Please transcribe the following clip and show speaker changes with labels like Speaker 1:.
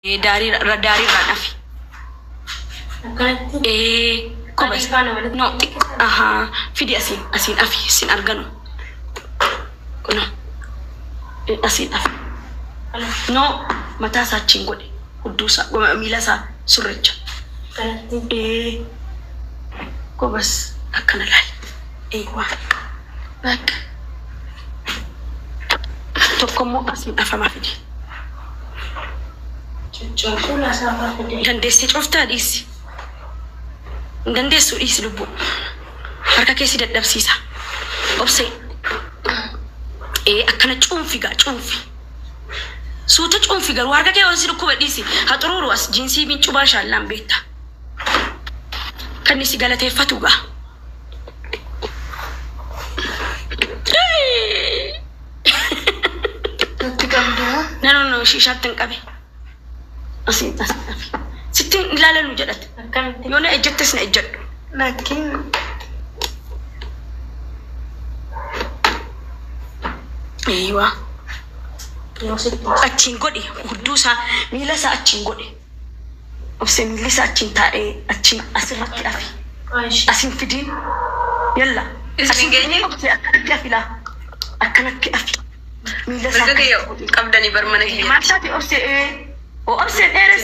Speaker 1: Dari ranafi. Kobas. No. Aha. Fidi asin afi sin argano. No. Asin afi. No. Mata sa chingode. Udusa. Goma mila sa surrecha. Kobas. Akana lal. Wa. Bak. Tokomo asin afa mafidi. Dandeessee cuftaa dhiisi. Dandeessu dhiisi lubbuu. Harka keessi dadhabsiisa. Obsee. Akkana cuunfigaa cuunfi. Suuta cuunfi garuu harka kee onsi dhukkuba dhiisi. Haxuruuru as jiinsii bincubaa shaallaan beekta. Kan isi galateeffatu gaa. No, shishaatti hin qabe. Asin. Sittin ilaalanu jedhate. Yoo na ejjettes na ejjedhu. Laakiin eeywa. Achiin godhe hudduu isaa miila isaa achiin godhe. Obsee miilli isaa achiin taa'ee achiin asirratti afi. Asin fidiin yalla. Asin geenye obsee akkanatti afilaa. Akkanatti afi. Miila isaa qabdanii barmana kiyya. Maal isaati obsee dheeres.